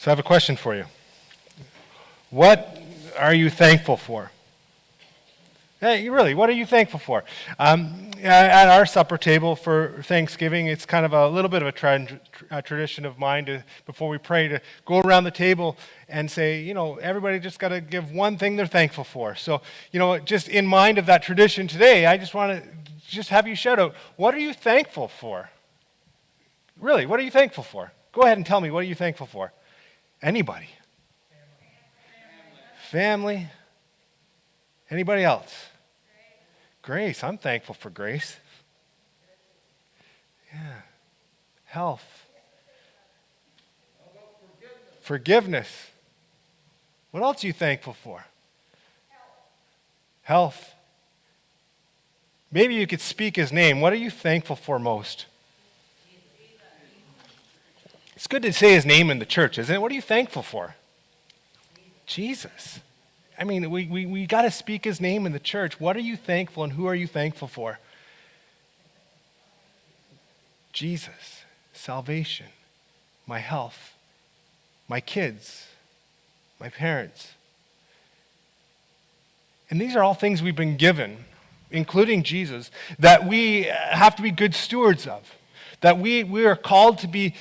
So I have a question for you. What are you thankful for? Hey, really, what are you thankful for? At our supper table for Thanksgiving, it's kind of a little bit of a tradition of mine to, before we pray, to go around the table and say, everybody just got to give one thing they're thankful for. So, just in mind of that tradition today, I just want to just have you shout out, what are you thankful for? Really, what are you thankful for? Go ahead and tell me, what are you thankful for? Anybody? Family? Anybody else? Grace. I'm thankful for grace. Yeah. Health. Forgiveness. What else are you thankful for? Health. Maybe you could speak his name. What are you thankful for most? It's good to say his name in the church, isn't it? What are you thankful for? Jesus. I mean, we got to speak his name in the church. What are you thankful and who are you thankful for? Jesus, salvation, my health, my kids, my parents. And these are all things we've been given, including Jesus, that we have to be good stewards of. That we are called to be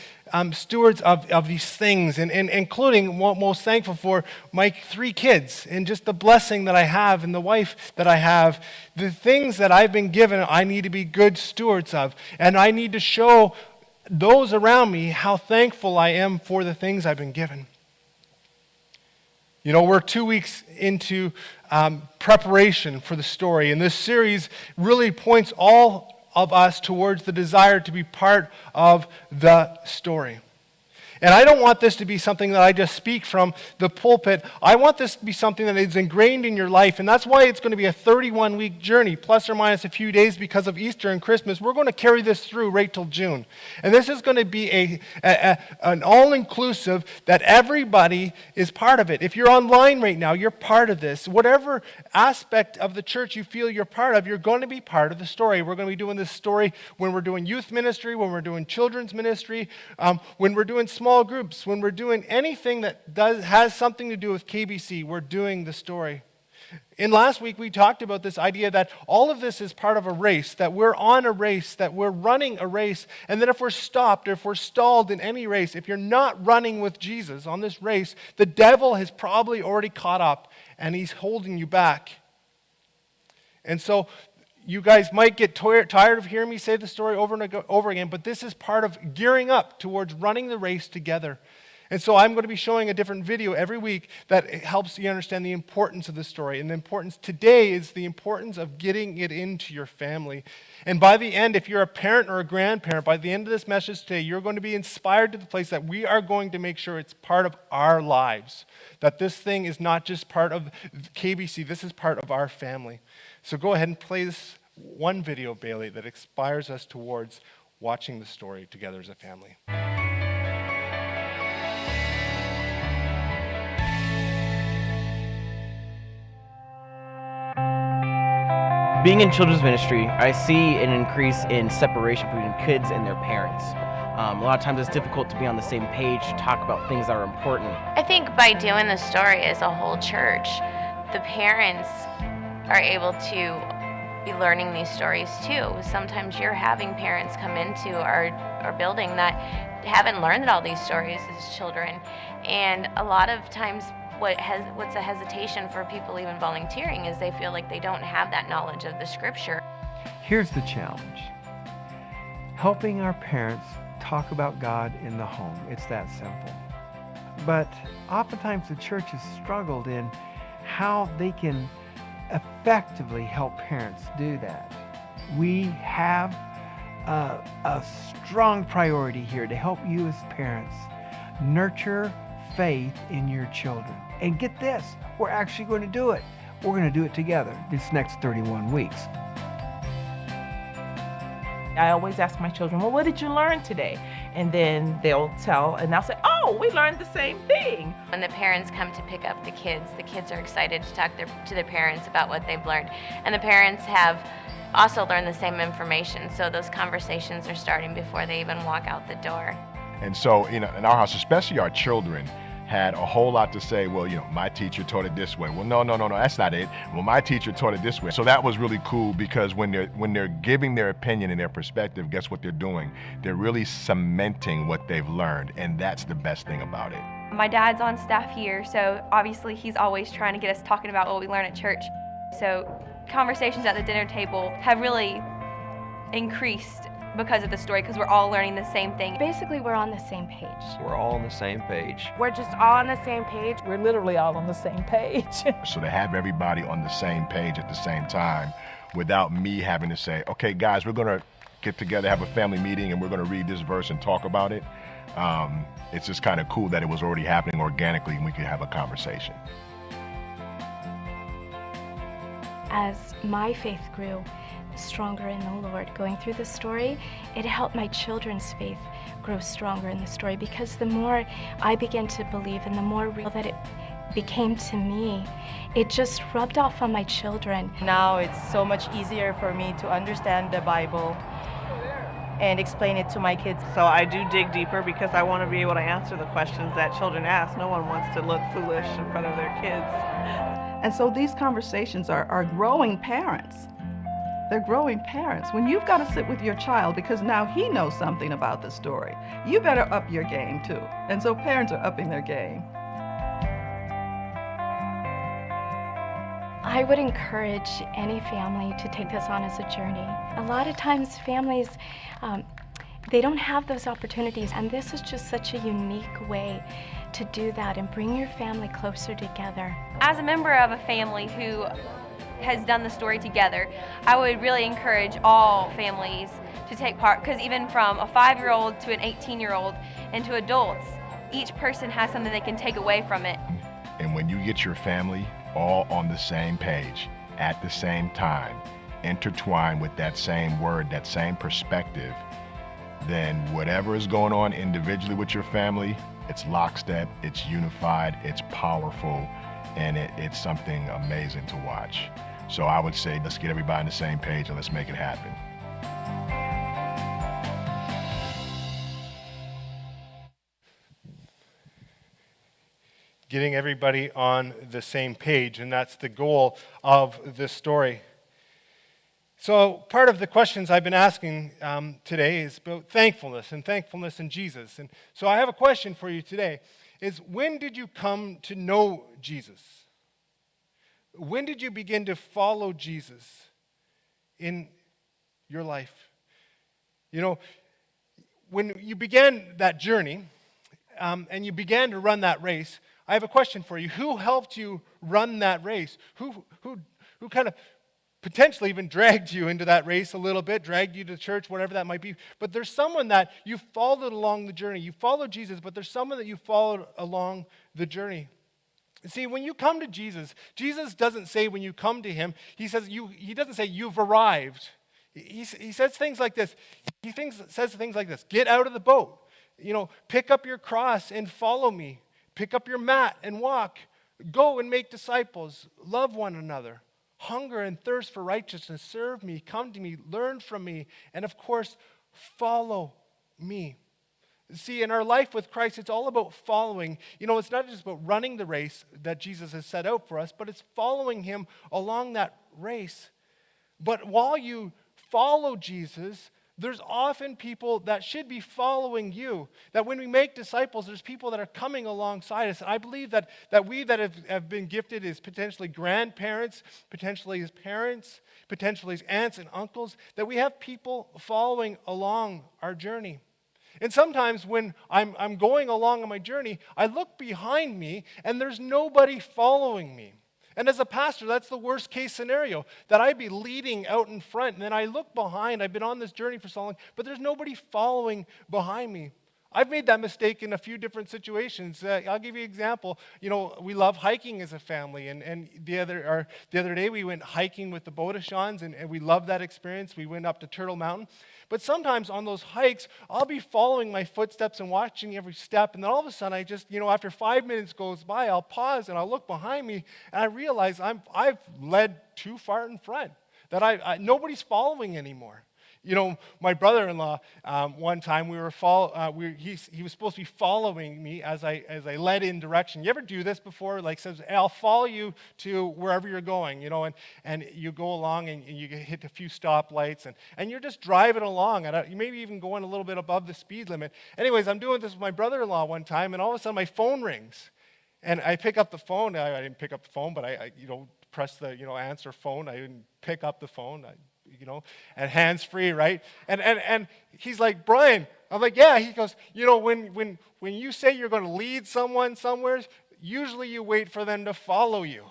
stewards of these things, and including what I'm most thankful for, my 3 kids, and just the blessing that I have, and the wife that I have. The things that I've been given, I need to be good stewards of. And I need to show those around me how thankful I am for the things I've been given. We're 2 weeks into preparation for the story, and this series really points all of us towards the desire to be part of the story. And I don't want this to be something that I just speak from the pulpit. I want this to be something that is ingrained in your life, and that's why it's going to be a 31-week journey, plus or minus a few days because of Easter and Christmas. We're going to carry this through right till June. And this is going to be an all-inclusive that everybody is part of it. If you're online right now, you're part of this. Whatever aspect of the church you feel you're part of, you're going to be part of the story. We're going to be doing this story when we're doing youth ministry, when we're doing children's ministry, when we're doing small groups, when we're doing anything that has something to do with KBC, we're doing the story. In last week, we talked about this idea that all of this is part of a race, that we're on a race, that we're running a race, and that if we're stopped, or if we're stalled in any race, if you're not running with Jesus on this race, the devil has probably already caught up, and he's holding you back. And so, you guys might get tired of hearing me say the story over and over again, but this is part of gearing up towards running the race together. And so I'm going to be showing a different video every week that helps you understand the importance of the story. And the importance today is the importance of getting it into your family. And by the end, if you're a parent or a grandparent, by the end of this message today, you're going to be inspired to the place that we are going to make sure it's part of our lives. That this thing is not just part of KBC, this is part of our family. So go ahead and play this one video, Bailey, that inspires us towards watching the story together as a family. Being in children's ministry, I see an increase in separation between kids and their parents. A lot of times it's difficult to be on the same page, to talk about things that are important. I think by doing the story as a whole church, the parents are able to be learning these stories too. Sometimes you're having parents come into our building that haven't learned all these stories as children, and a lot of times what's a hesitation for people even volunteering is they feel like they don't have that knowledge of the scripture. Here's the challenge: helping our parents talk about God in the home. It's that simple. But oftentimes the church has struggled in how they can effectively help parents do that. We have a strong priority here to help you as parents nurture faith in your children. And get this, we're actually going to do it. We're going to do it together this next 31 weeks. I always ask my children, well, what did you learn today? And then they'll tell, and I'll say, oh, we learned the same thing. When the parents come to pick up the kids are excited to talk to their parents about what they've learned. And the parents have also learned the same information, so those conversations are starting before they even walk out the door. And so, in our house, especially our children, had a whole lot to say. Well, my teacher taught it this way. Well, no, that's not it. Well, my teacher taught it this way. So that was really cool, because when they're giving their opinion and their perspective, guess what they're doing? They're really cementing what they've learned, and that's the best thing about it. My dad's on staff here, so obviously he's always trying to get us talking about what we learn at church. So conversations at the dinner table have really increased because of the story, because we're all learning the same thing. Basically, we're on the same page. We're all on the same page. We're just all on the same page. We're literally all on the same page. So to have everybody on the same page at the same time, without me having to say, okay, guys, we're going to get together, have a family meeting, and we're going to read this verse and talk about it. It's just kind of cool that it was already happening organically and we could have a conversation. As my faith grew stronger in the Lord, going through the story, it helped my children's faith grow stronger in the story, because the more I began to believe and the more real that it became to me, it just rubbed off on my children. Now it's so much easier for me to understand the Bible and explain it to my kids. So I do dig deeper because I want to be able to answer the questions that children ask. No one wants to look foolish in front of their kids. And so these conversations are growing parents. They're growing parents. When you've got to sit with your child because now he knows something about the story, you better up your game too. And so parents are upping their game. I would encourage any family to take this on as a journey. A lot of times families, they don't have those opportunities, and this is just such a unique way to do that and bring your family closer together. As a member of a family who has done the story together, I would really encourage all families to take part, because even from a 5-year-old to an 18-year-old and to adults, each person has something they can take away from it. And when you get your family all on the same page at the same time, intertwined with that same word, that same perspective, then whatever is going on individually with your family, it's lockstep, it's unified, it's powerful, and it's something amazing to watch. So I would say, let's get everybody on the same page and let's make it happen. Getting everybody on the same page, and that's the goal of this story. So part of the questions I've been asking today is about thankfulness and thankfulness in Jesus. And so I have a question for you today, is when did you come to know Jesus? When did you begin to follow Jesus in your life? You know, when you began that journey and you began to run that race, I have a question for you. Who helped you run that race? Who kind of potentially even dragged you into that race a little bit, dragged you to church, whatever that might be? But there's someone that you followed along the journey. You followed Jesus, but there's someone that you followed along the journey. See, when you come to Jesus, Jesus doesn't say when you come to him, he doesn't say you've arrived. He says things like this. Says things like this: get out of the boat. Pick up your cross and follow me. Pick up your mat and walk. Go and make disciples. Love one another. Hunger and thirst for righteousness. Serve me. Come to me. Learn from me. And of course, follow me. See, in our life with Christ, it's all about following. It's not just about running the race that Jesus has set out for us, but it's following him along that race. But while you follow Jesus, there's often people that should be following you. That when we make disciples, there's people that are coming alongside us. And I believe that we that have been gifted as potentially grandparents, potentially as parents, potentially as aunts and uncles, that we have people following along our journey. And sometimes when I'm going along on my journey, I look behind me and there's nobody following me. And as a pastor, that's the worst case scenario, that I'd be leading out in front and then I look behind. I've been on this journey for so long, but there's nobody following behind me. I've made that mistake in a few different situations. I'll give you an example. We love hiking as a family, and the other day we went hiking with the Bodashans, and we loved that experience. We went up to Turtle Mountain. But sometimes on those hikes, I'll be following my footsteps and watching every step, and then all of a sudden I just, after 5 minutes goes by, I'll pause and I'll look behind me, and I realize I've led too far in front, that nobody's following anymore. You know, my brother-in-law, one time he was supposed to be following me as I led in direction. You ever do this before? Like says, hey, I'll follow you to wherever you're going, you know, and you go along and you hit a few stoplights and you're just driving along. And you maybe even going a little bit above the speed limit. Anyways, I'm doing this with my brother-in-law one time, and all of a sudden my phone rings. And I pick up the phone. I didn't pick up the phone, but I press the, answer phone. I didn't pick up the phone. And hands-free, right? And he's like, Brian. I'm like, yeah. He goes, when you say you're going to lead someone somewhere, usually you wait for them to follow you.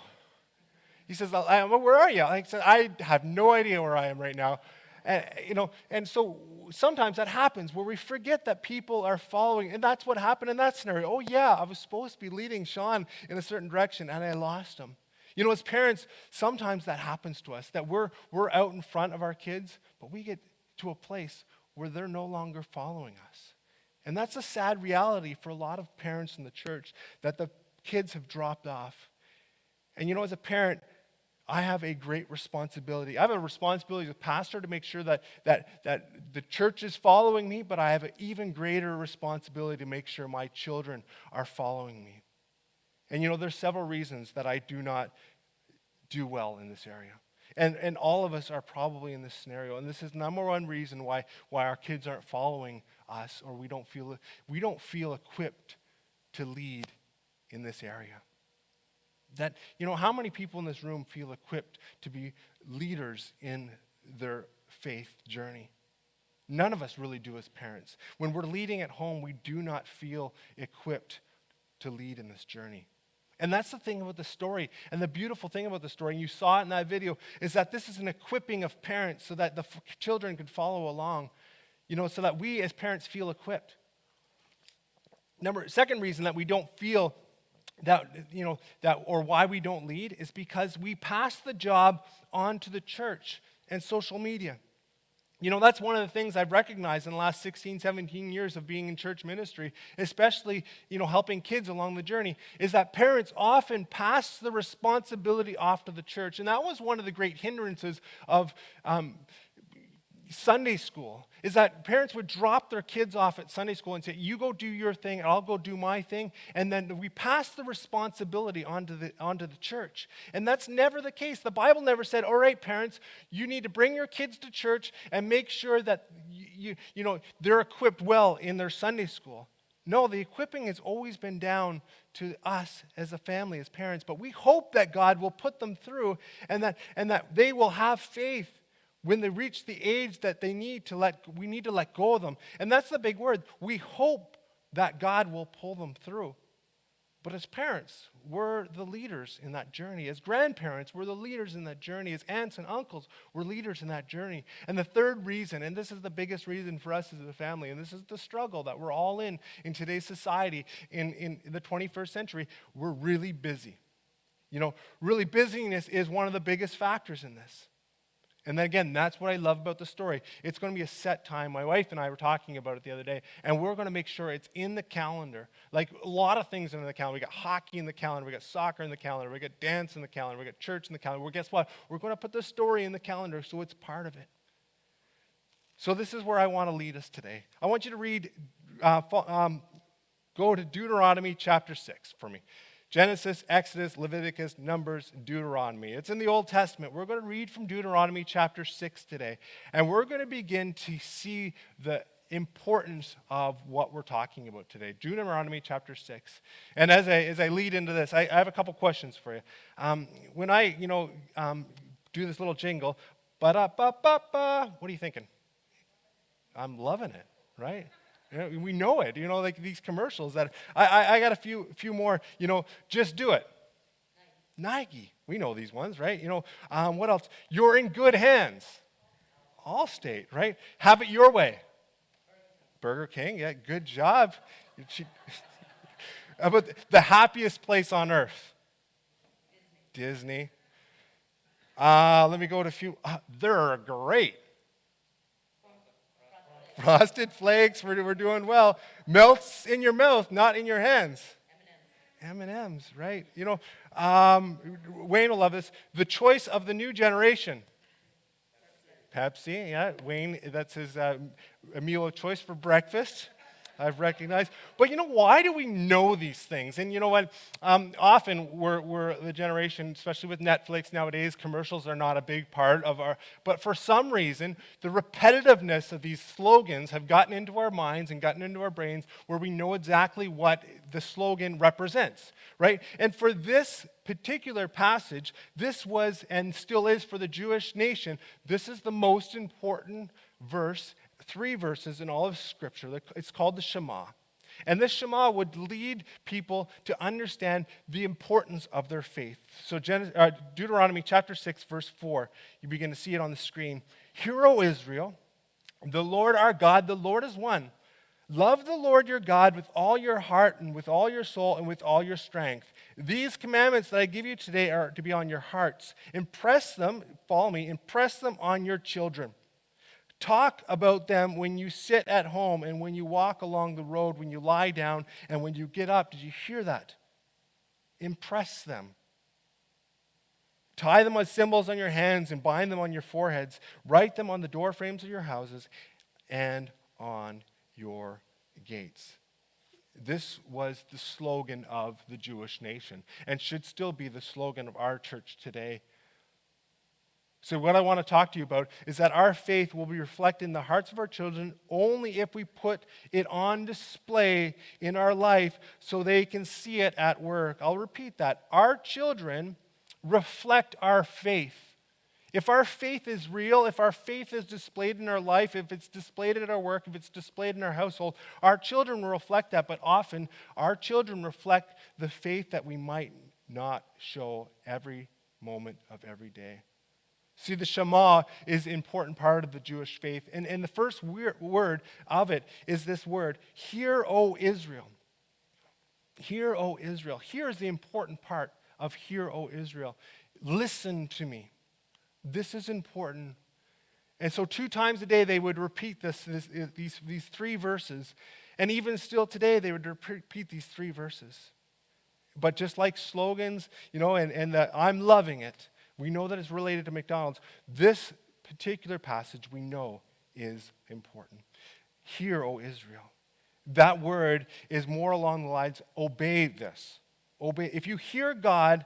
He says, where are you? I said, I have no idea where I am right now. And so sometimes that happens where we forget that people are following, and that's what happened in that scenario. Oh yeah, I was supposed to be leading Sean in a certain direction, and I lost him. As parents, sometimes that happens to us, that we're out in front of our kids, but we get to a place where they're no longer following us. And that's a sad reality for a lot of parents in the church, that the kids have dropped off. And as a parent, I have a great responsibility. I have a responsibility as a pastor to make sure that the church is following me, but I have an even greater responsibility to make sure my children are following me. And there's several reasons that I do not do well in this area. And all of us are probably in this scenario. And this is number one reason why our kids aren't following us, or we don't feel equipped to lead in this area. That, how many people in this room feel equipped to be leaders in their faith journey? None of us really do as parents. When we're leading at home, we do not feel equipped to lead in this journey. And that's the thing about the story. And the beautiful thing about the story, and you saw it in that video, is that this is an equipping of parents so that the children could follow along, so that we as parents feel equipped. Second reason that we don't feel that or why we don't lead is because we pass the job on to the church and social media. That's one of the things I've recognized in the last 16, 17 years of being in church ministry, especially, helping kids along the journey, is that parents often pass the responsibility off to the church. And that was one of the great hindrances of Sunday school, is that parents would drop their kids off at Sunday school and say, you go do your thing, and I'll go do my thing. And then we pass the responsibility onto the church. And that's never the case. The Bible never said, all right, parents, you need to bring your kids to church and make sure that they're equipped well in their Sunday school. No, the equipping has always been down to us as a family, as parents. But we hope that God will put them through and that they will have faith when they reach the age that we need to let go of them. And that's the big word. We hope that God will pull them through. But as parents, we're the leaders in that journey. As grandparents, we're the leaders in that journey. As aunts and uncles, we're leaders in that journey. And the third reason, and this is the biggest reason for us as a family, and this is the struggle that we're all in today's society, in the 21st century, we're really busy. Really busyness is one of the biggest factors in this. And then again, that's what I love about the story. It's going to be a set time. My wife and I were talking about it the other day, and we're going to make sure it's in the calendar. Like a lot of things in the calendar. We got hockey in the calendar. We got soccer in the calendar. We got dance in the calendar. We got church in the calendar. Well, guess what? We're going to put the story in the calendar so it's part of it. So this is where I want to lead us today. I want you to read, go to Deuteronomy chapter 6 for me. Genesis, Exodus, Leviticus, Numbers, Deuteronomy. It's in the Old Testament. We're going to read from Deuteronomy chapter 6 today. And we're going to begin to see the importance of what we're talking about today. Deuteronomy chapter 6. And as I lead into this, I have a couple questions for you. When I, do this little jingle, ba-da-ba-ba-ba, what are you thinking? I'm loving it, right? We know it, like these commercials that I got a few more, just do it. Nike. We know these ones, right? What else? You're in good hands. Allstate, right? Have it your way. Burger King, yeah, good job. How about the happiest place on earth? Disney. Let me go to a few. They're great. Frosted Flakes, we're doing well. Melts in your mouth, not in your hands. M&M's, right? Wayne will love this. The choice of the new generation. Pepsi, yeah. Wayne, that's his meal of choice for breakfast. I've recognized. But why do we know these things? And you know what? Often we're the generation, especially with Netflix nowadays, commercials are not a big part of our, but for some reason, the repetitiveness of these slogans have gotten into our minds and gotten into our brains where we know exactly what the slogan represents, right? And for this particular passage, this was and still is for the Jewish nation, this is the most important verse, 3 verses in all of Scripture. It's called the Shema. And this Shema would lead people to understand the importance of their faith. So Deuteronomy chapter 6, verse 4, you begin to see it on the screen. Hear, O Israel, the Lord our God, the Lord is one. Love the Lord your God with all your heart and with all your soul and with all your strength. These commandments that I give you today are to be on your hearts. Impress them, follow me, impress them on your children. Talk about them when you sit at home and when you walk along the road, when you lie down and when you get up. Did you hear that? Impress them. Tie them as symbols on your hands and bind them on your foreheads. Write them on the door frames of your houses and on your gates. This was the slogan of the Jewish nation and should still be the slogan of our church today. So what I want to talk to you about is that our faith will be reflected in the hearts of our children only if we put it on display in our life so they can see it at work. I'll repeat that. Our children reflect our faith. If our faith is real, if our faith is displayed in our life, if it's displayed at our work, if it's displayed in our household, our children will reflect that. But often, our children reflect the faith that we might not show every moment of every day. See, the Shema is an important part of the Jewish faith. And the first word of it is this word, Hear, O Israel. Hear, O Israel. Here is the important part of Hear, O Israel. Listen to me. This is important. And so 2 times a day they would repeat these 3 verses. And even still today they would repeat these 3 verses. But just like slogans, and that I'm loving it, we know that it's related to McDonald's. This particular passage we know is important. Hear, O Israel. That word is more along the lines, obey this. Obey. If you hear God,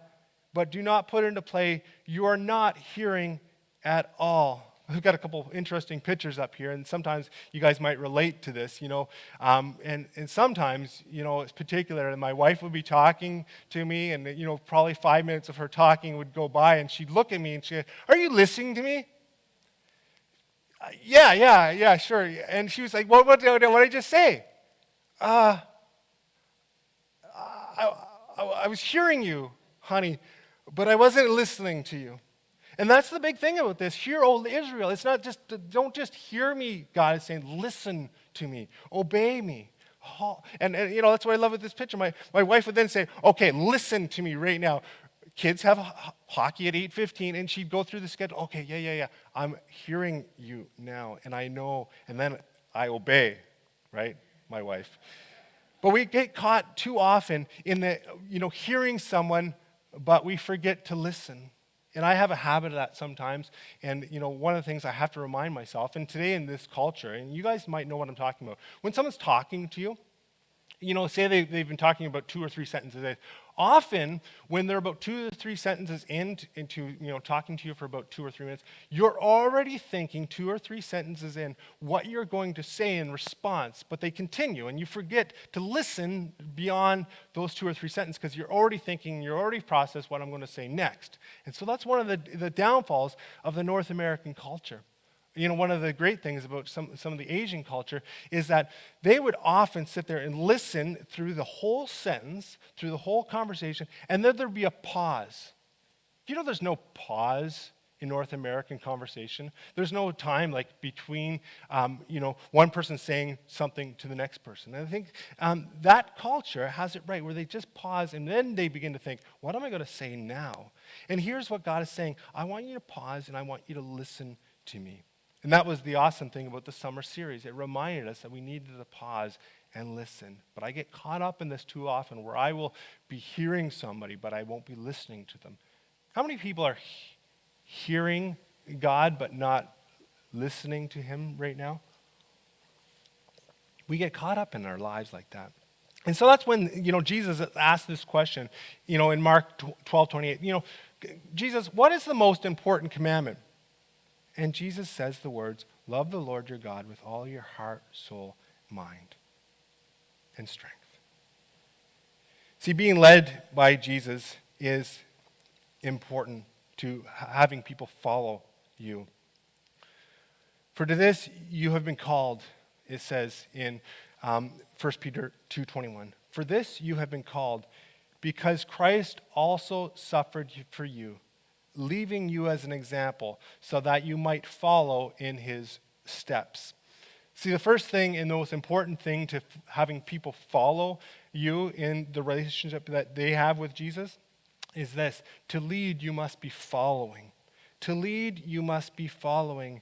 but do not put it into play, you are not hearing at all. We've got a couple interesting pictures up here, and sometimes you guys might relate to this, and sometimes, it's particular. My wife would be talking to me, and, probably 5 minutes of her talking would go by, and she'd look at me and she'd say, are you listening to me? Yeah, sure. And she was like, what did I just say? I was hearing you, honey, but I wasn't listening to you. And that's the big thing about this. Hear, O Israel. It's not just, don't just hear me, God is saying, listen to me, obey me. And that's what I love with this picture. My wife would then say, okay, listen to me right now. Kids have hockey at 8:15, and she'd go through the schedule. Okay, yeah. I'm hearing you now, and I know, and then I obey, right? My wife. But we get caught too often in the, hearing someone, but we forget to listen. And I have a habit of that sometimes. And, one of the things I have to remind myself, and today in this culture, and you guys might know what I'm talking about. When someone's talking to you, say they've been talking about 2 or 3 sentences. Often, when they're about 2 or 3 sentences into talking to you for about 2 or 3 minutes, you're already thinking 2 or 3 sentences in what you're going to say in response, but they continue, and you forget to listen beyond those 2 or 3 sentences because you're already thinking, you're already processed what I'm going to say next. And so that's one of the downfalls of the North American culture. One of the great things about some of the Asian culture is that they would often sit there and listen through the whole sentence, through the whole conversation, and then there'd be a pause. There's no pause in North American conversation. There's no time between, one person saying something to the next person. And I think that culture has it right, where they just pause and then they begin to think, what am I going to say now? And here's what God is saying. I want you to pause and I want you to listen to me. And that was the awesome thing about the summer series. It reminded us that we needed to pause and listen. But I get caught up in this too often where I will be hearing somebody, but I won't be listening to them. How many people are hearing God but not listening to him right now? We get caught up in our lives like that. And so that's when, Jesus asked this question, in Mark 12:28, Jesus, what is the most important commandment? And Jesus says the words, love the Lord your God with all your heart, soul, mind, and strength. See, being led by Jesus is important to having people follow you. For to this you have been called, it says in 1 Peter 2:21. For this you have been called, because Christ also suffered for you, leaving you as an example, so that you might follow in his steps. See, the first thing and the most important thing to having people follow you in the relationship that they have with Jesus is this: to lead, you must be following. To lead, you must be following.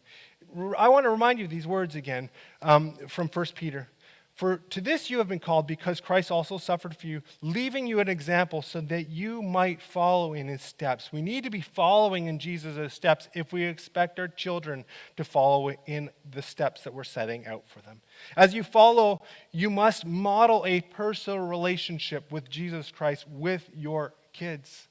I want to remind you of these words again from 1 Peter. For to this you have been called, because Christ also suffered for you, leaving you an example so that you might follow in his steps. We need to be following in Jesus' steps if we expect our children to follow in the steps that we're setting out for them. As you follow, you must model a personal relationship with Jesus Christ with your kids.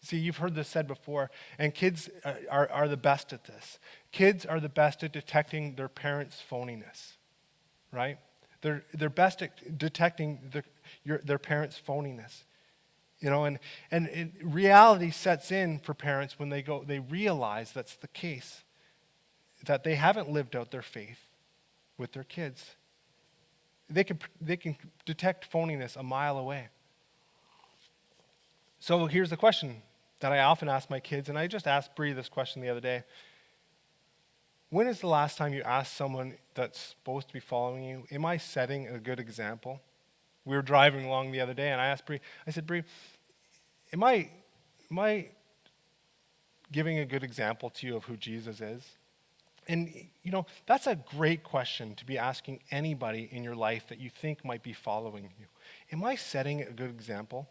See, you've heard this said before, and kids are the best at this. Kids are the best at detecting their parents' phoniness. Right? They're best at detecting their parents' phoniness. And reality sets in for parents when they realize that's the case, that they haven't lived out their faith with their kids. They can detect phoniness a mile away. So here's the question that I often ask my kids, and I just asked Bree this question the other day. When is the last time you asked someone that's supposed to be following you, am I setting a good example? We were driving along the other day, and I asked Bree, I said, Bree, am I giving a good example to you of who Jesus is? And, that's a great question to be asking anybody in your life that you think might be following you. Am I setting a good example?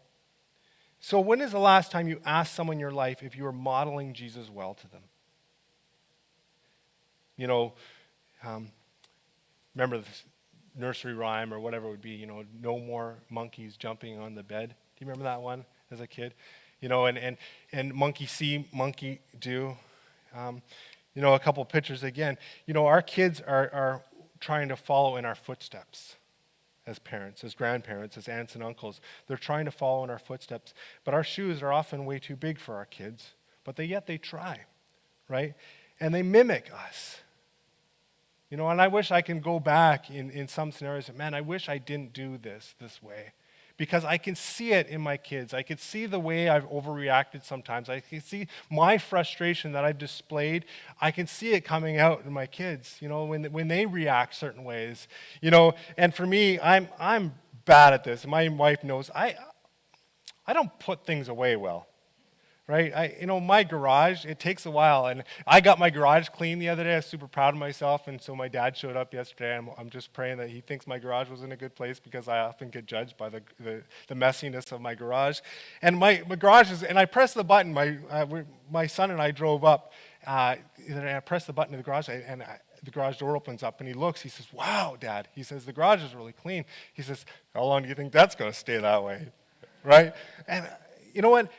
So when is the last time you asked someone in your life if you were modeling Jesus well to them? Remember this nursery rhyme or whatever it would be, no more monkeys jumping on the bed. Do you remember that one as a kid? And monkey see, monkey do. A couple pictures again. Our kids are trying to follow in our footsteps as parents, as grandparents, as aunts and uncles. They're trying to follow in our footsteps. But our shoes are often way too big for our kids. But yet they try, right? And they mimic us. And I wish I can go back in some scenarios, man, I wish I didn't do this way. Because I can see it in my kids. I can see the way I've overreacted sometimes. I can see my frustration that I've displayed. I can see it coming out in my kids, when they react certain ways. And for me, I'm bad at this. My wife knows I don't put things away well. Right? My garage, it takes a while. And I got my garage clean the other day. I was super proud of myself. And so my dad showed up yesterday. And I'm just praying that he thinks my garage was in a good place, because I often get judged by the messiness of my garage. And my garage is, and I pressed the button. My son and I drove up. And I pressed the button of the garage, and the garage door opens up. And he looks. He says, wow, Dad. He says, the garage is really clean. He says, how long do you think that's going to stay that way? Right? And you know what?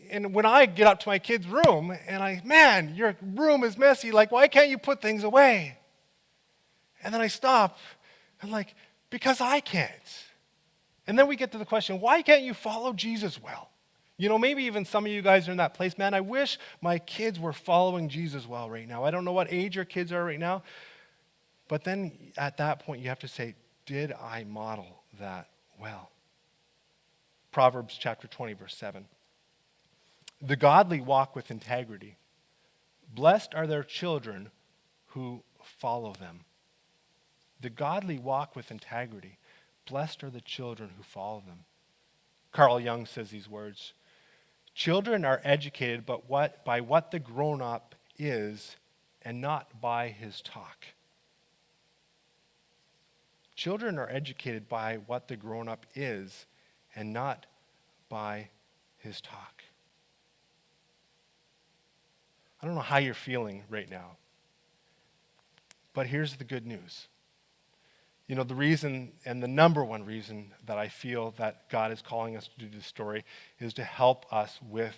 And when I get up to my kid's room and man, your room is messy. Like, why can't you put things away? And then I stop. I'm like, because I can't. And then we get to the question, why can't you follow Jesus well? Maybe even some of you guys are in that place. Man, I wish my kids were following Jesus well right now. I don't know what age your kids are right now. But then at that point, you have to say, did I model that well? Proverbs chapter 20, verse 7. The godly walk with integrity. Blessed are their children who follow them. The godly walk with integrity. Blessed are the children who follow them. Carl Jung says these words. Children are educated by what the grown-up is, and not by his talk. Children are educated by what the grown-up is, and not by his talk. I don't know how you're feeling right now. But here's the good news. You know, the reason, and the number one reason that I feel that God is calling us to do this story is to help us with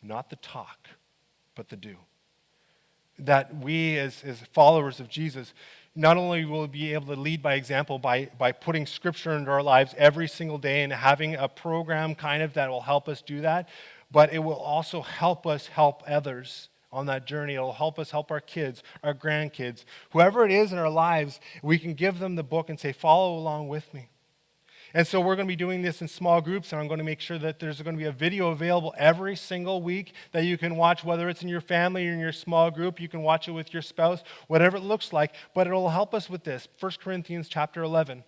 not the talk, but the do. That we as followers of Jesus, not only will we be able to lead by example by putting Scripture into our lives every single day and having a program kind of that will help us do that, but it will also help us help others on that journey. It will help us help our kids, our grandkids, whoever it is in our lives. We can give them the book and say, follow along with me. And so we're going to be doing this in small groups, and I'm going to make sure that there's going to be a video available every single week that you can watch, whether it's in your family or in your small group. You can watch it with your spouse, whatever it looks like, but it'll help us with this. 1 Corinthians chapter 11.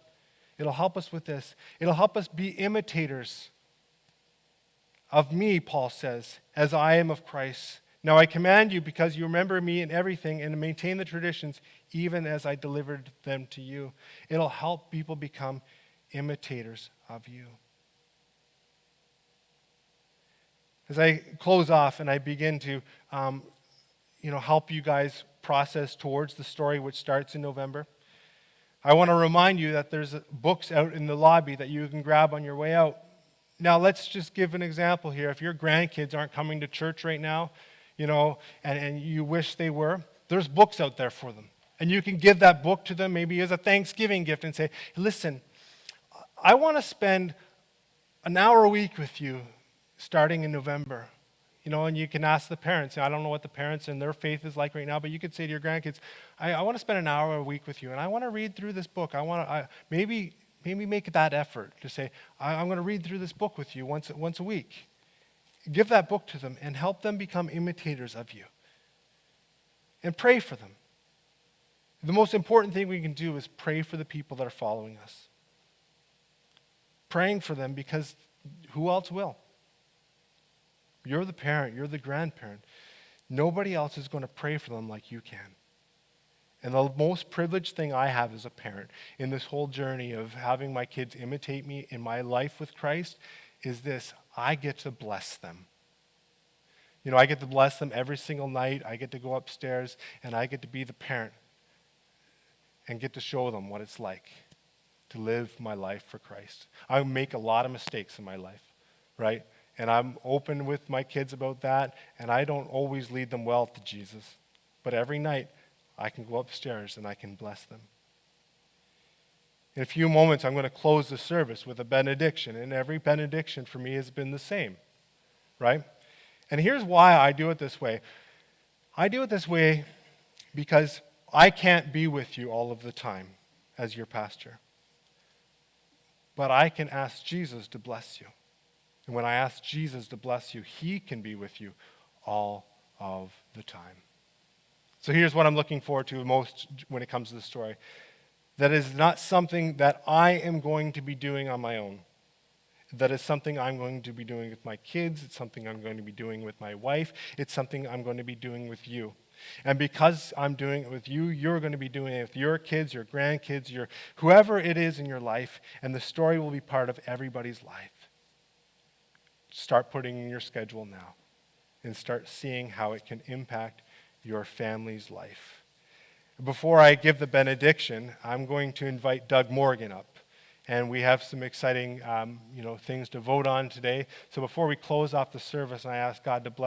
It'll help us with this. It'll help us be imitators of me, Paul says, as I am of Christ. Now I command you because you remember me in everything and to maintain the traditions even as I delivered them to you. It'll help people become imitators of you. As I close off and I begin to help you guys process towards the story which starts in November, I want to remind you that there's books out in the lobby that you can grab on your way out. Now let's just give an example here. If your grandkids aren't coming to church right now, and you wish they were, there's books out there for them. And you can give that book to them maybe as a Thanksgiving gift and say, listen, I want to spend an hour a week with you starting in November. And you can ask the parents. I don't know what the parents and their faith is like right now, but you could say to your grandkids, I want to spend an hour a week with you, and I want to read through this book. Maybe make that effort to say, I'm going to read through this book with you once a week. Give that book to them and help them become imitators of you. And pray for them. The most important thing we can do is pray for the people that are following us. Praying for them because who else will? You're the parent, you're the grandparent. Nobody else is going to pray for them like you can. And the most privileged thing I have as a parent in this whole journey of having my kids imitate me in my life with Christ is this: I get to bless them. I get to bless them every single night. I get to go upstairs and I get to be the parent and get to show them what it's like to live my life for Christ. I make a lot of mistakes in my life, right? And I'm open with my kids about that, and I don't always lead them well to Jesus. But every night, I can go upstairs and I can bless them. In a few moments, I'm going to close the service with a benediction, and every benediction for me has been the same, right? And here's why I do it this way. I do it this way because I can't be with you all of the time as your pastor. But I can ask Jesus to bless you. And when I ask Jesus to bless you, he can be with you all of the time. So here's what I'm looking forward to most when it comes to the story. That is not something that I am going to be doing on my own. That is something I'm going to be doing with my kids. It's something I'm going to be doing with my wife. It's something I'm going to be doing with you. And because I'm doing it with you, you're going to be doing it with your kids, your grandkids, whoever it is in your life, and the story will be part of everybody's life. Start putting in your schedule now and start seeing how it can impact your family's life. Before I give the benediction, I'm going to invite Doug Morgan up. And we have some exciting things to vote on today. So before we close off the service, I ask God to bless